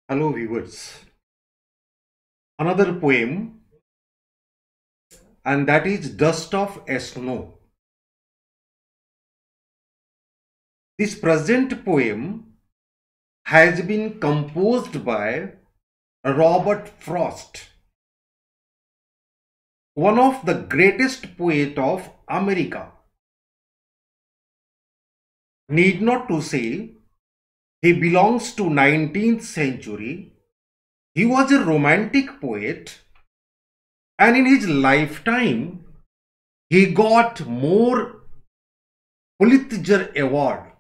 Hello viewers. Another poem, and that is Dust of Snow. This present poem has been composed by Robert Frost, one of the greatest poet of America. Need not to say, he belongs to 19th century. He was a romantic poet, and in his lifetime he got more Pulitzer Award.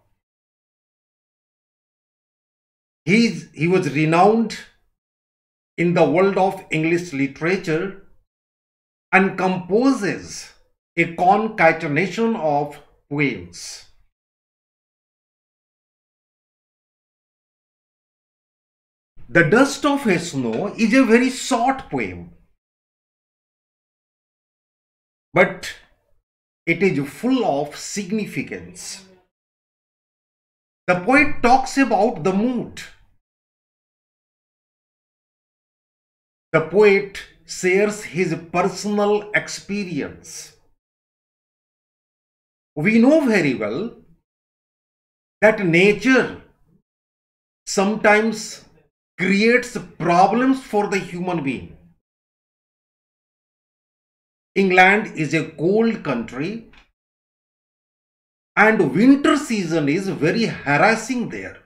He was renowned in the world of English literature and composes a concatenation of poems. The Dust of Snow is a very short poem, but it is full of significance. The poet talks about the mood. The poet shares his personal experience. We know very well that nature sometimes creates problems for the human being. England is a cold country and winter season is very harassing there.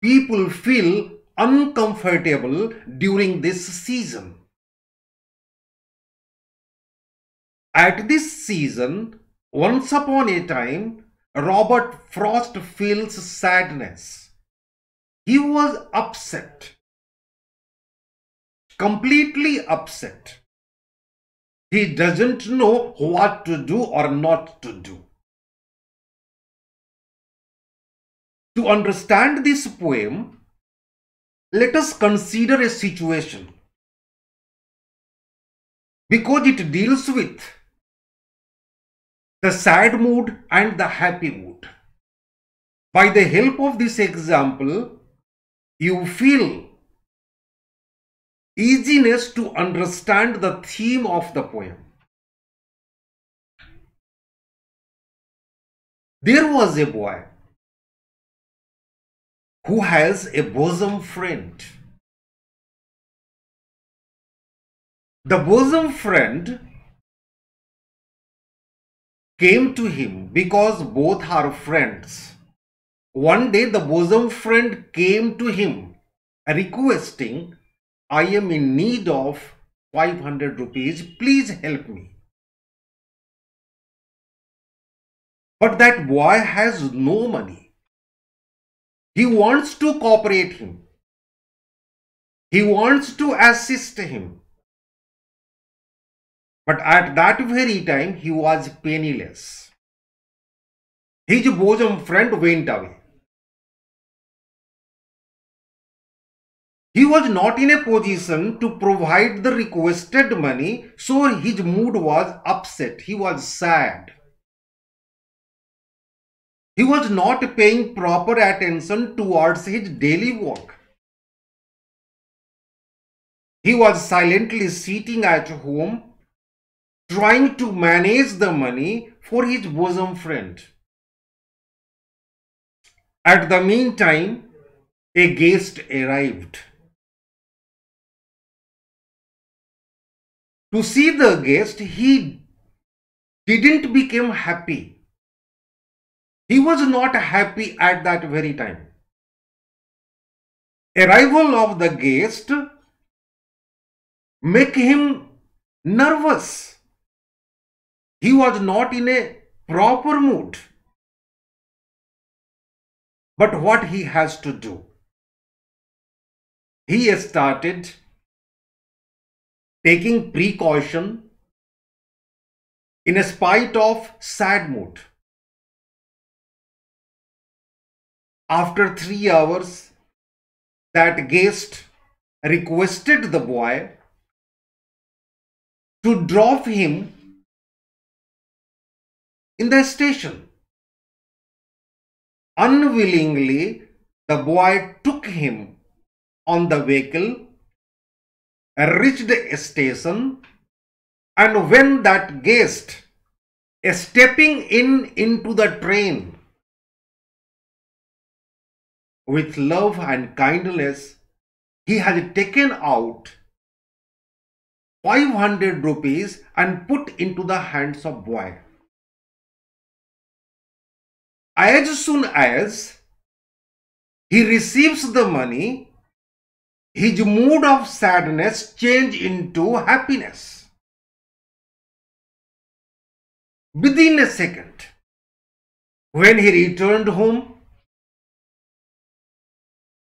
People feel uncomfortable during this season. At this season, once upon a time, Robert Frost feels sadness. He was upset, completely upset. He doesn't know what to do or not to do. To understand this poem, let us consider a situation, because it deals with the sad mood and the happy mood. By the help of this example, you feel easiness to understand the theme of the poem. There was a boy who has a bosom friend. The bosom friend came to him because both are friends. One day the bosom friend came to him requesting, I am in need of 500 rupees, please help me. But that boy has no money. He wants to cooperate him. He wants to assist him. But at that very time, he was penniless. His bosom friend went away. He was not in a position to provide the requested money, so his mood was upset. He was sad. He was not paying proper attention towards his daily work. He was silently sitting at home, trying to manage the money for his bosom friend. At the meantime, a guest arrived. To see the guest, he didn't become happy. He was not happy at that very time. Arrival of the guest make him nervous. He was not in a proper mood. But what he has to do? He started taking precaution in spite of sad mood. After 3 hours, that guest requested the boy to drop him in the station. Unwillingly, the boy took him on the vehicle, reached a station, and when that guest stepping into the train with love and kindness, he had taken out 500 rupees and put into the hands of boy. As soon as he receives the money, his mood of sadness changed into happiness. Within a second, when he returned home,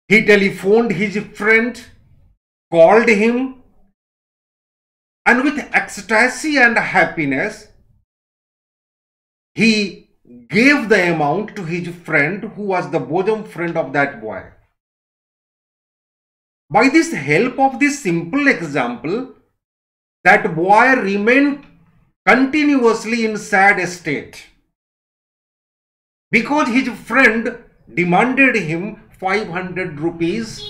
he telephoned his friend, called him, and with ecstasy and happiness, he gave the amount to his friend who was the bosom friend of that boy. By this help of this simple example, that boy remained continuously in sad state because his friend demanded him 500 rupees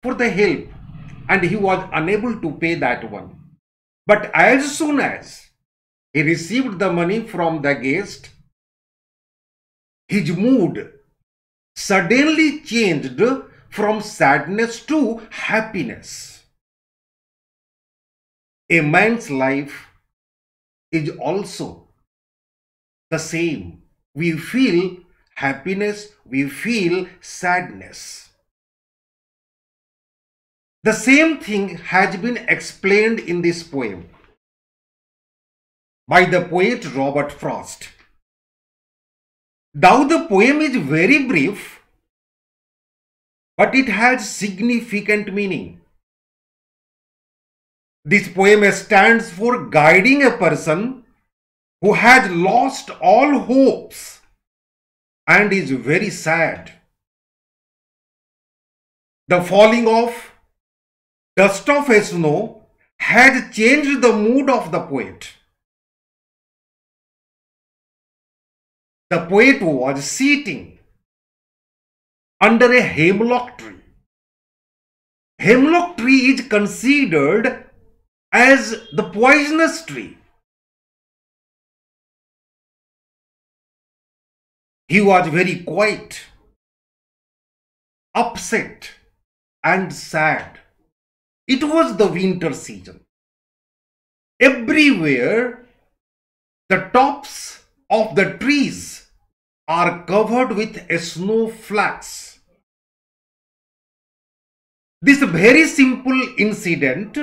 for the help and he was unable to pay that one. But as soon as he received the money from the guest, his mood suddenly changed from sadness to happiness. A man's life is also the same. We feel happiness, we feel sadness. The same thing has been explained in this poem by the poet Robert Frost. Though the poem is very brief, but it has significant meaning. This poem stands for guiding a person who has lost all hopes and is very sad. The falling of dust of snow has changed the mood of the poet. The poet was sitting under a hemlock tree. Hemlock tree is considered as the poisonous tree. He was very quiet, upset, and sad. It was the winter season. Everywhere, the tops of the trees are covered with snow flakes. This very simple incident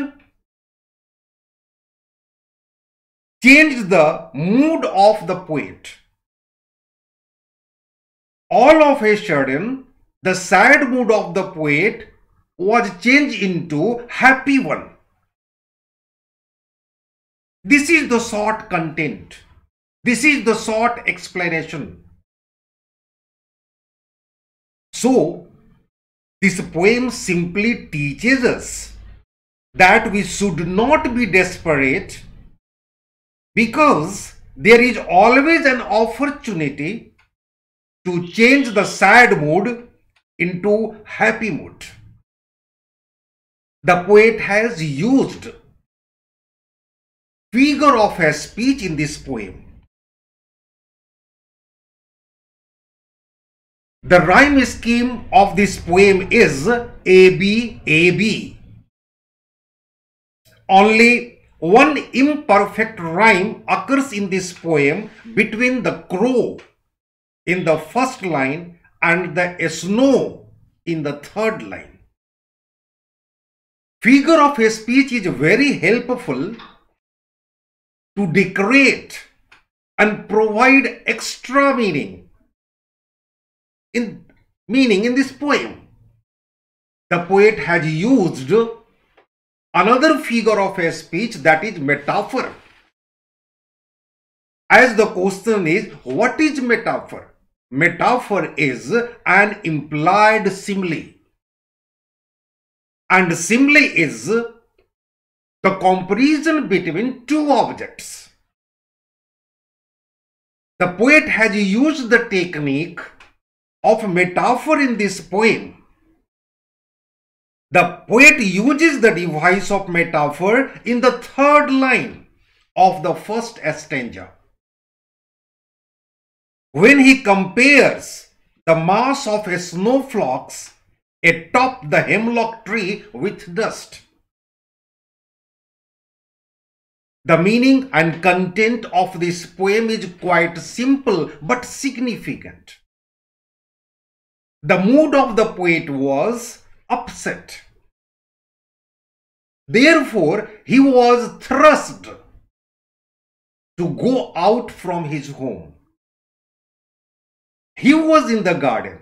changed the mood of the poet. All of a sudden, the sad mood of the poet was changed into happy one. This is the short content. This is the short explanation. So, this poem simply teaches us that we should not be desperate because there is always an opportunity to change the sad mood into happy mood. The poet has used figure of a speech in this poem. The rhyme scheme of this poem is AB, AB. Only one imperfect rhyme occurs in this poem between the crow in the first line and the snow in the third line. Figure of a speech is very helpful to decorate and provide extra meaning in this poem. The poet has used another figure of a speech, that is metaphor. As the question is, what is metaphor? Metaphor is an implied simile. And simile is the comparison between two objects. The poet has used the technique of metaphor in this poem. The poet uses the device of metaphor in the third line of the first stanza, when he compares the mass of snowflakes atop the hemlock tree with dust. The meaning and content of this poem is quite simple but significant. The mood of the poet was upset. Therefore, he was thrust to go out from his home. He was in the garden.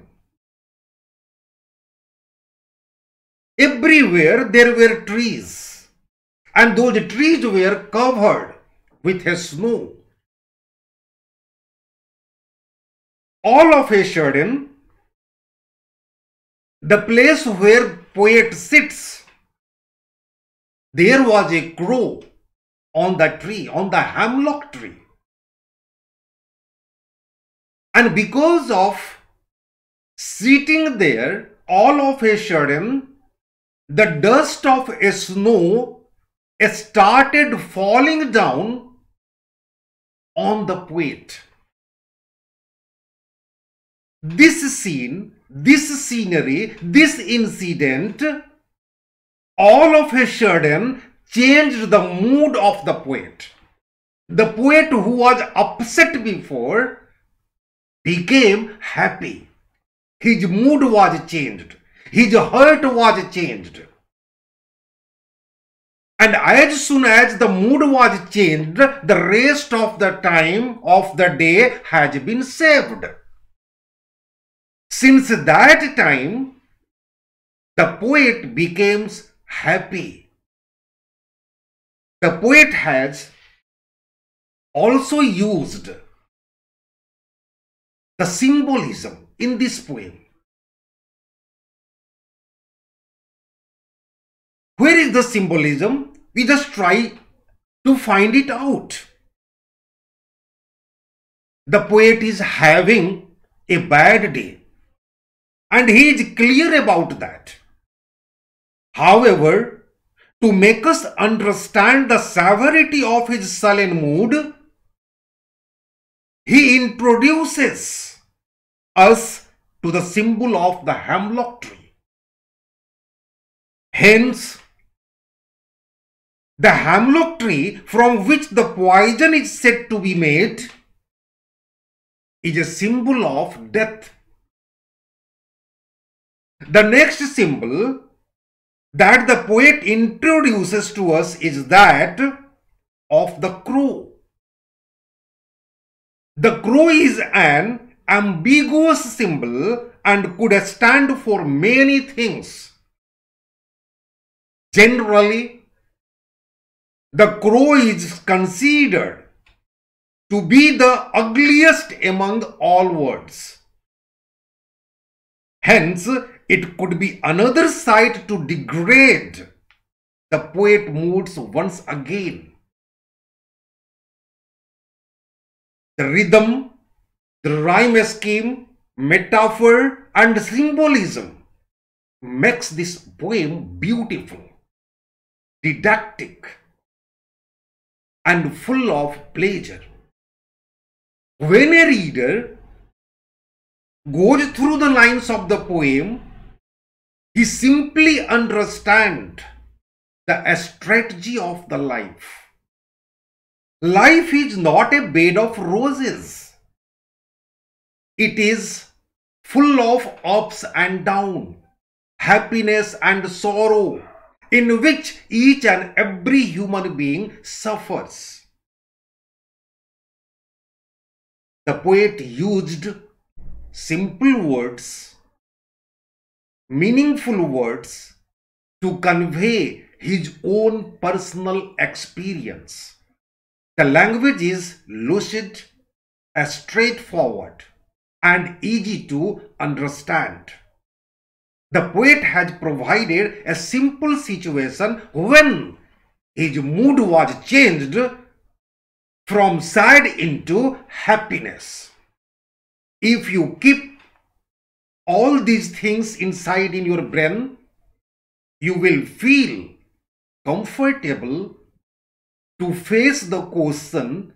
Everywhere there were trees, and those trees were covered with snow. All of a sudden, the place where poet sits, there was a crow on the tree, on the hemlock tree. And because of sitting there, all of a sudden, the dust of snow started falling down on the poet. This scene, this scenery, this incident, all of a sudden changed the mood of the poet. The poet who was upset before became happy. His mood was changed. His heart was changed. And as soon as the mood was changed, the rest of the time of the day has been saved. Since that time, the poet becomes happy. The poet has also used the symbolism in this poem. Where is the symbolism? We just try to find it out. The poet is having a bad day, and he is clear about that. However, to make us understand the severity of his sullen mood, he introduces us to the symbol of the hemlock tree. Hence, the hemlock tree from which the poison is said to be made is a symbol of death. The next symbol that the poet introduces to us is that of the crow. The crow is an ambiguous symbol and could stand for many things. Generally, the crow is considered to be the ugliest among all words. Hence, it could be another site to degrade the poet's moods once again. The rhythm, the rhyme scheme, metaphor, and symbolism makes this poem beautiful, didactic, and full of pleasure. When a reader goes through the lines of the poem, he simply understands the strategy of the life. Life is not a bed of roses. It is full of ups and downs, happiness and sorrow, in which each and every human being suffers. The poet used simple words, meaningful words to convey his own personal experience. The language is lucid, straightforward, and easy to understand. The poet has provided a simple situation when his mood was changed from sad into happiness. If you keep all these things inside in your brain, you will feel comfortable to face the question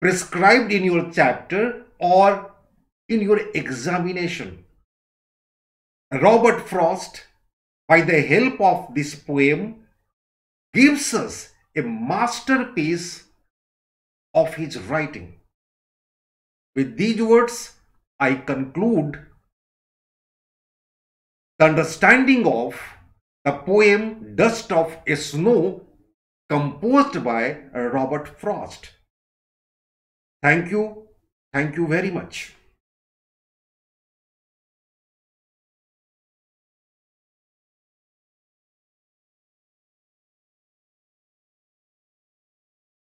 prescribed in your chapter or in your examination. Robert Frost, by the help of this poem, gives us a masterpiece of his writing. With these words, I conclude the understanding of the poem Dust of Snow, composed by Robert Frost. Thank you. Thank you very much.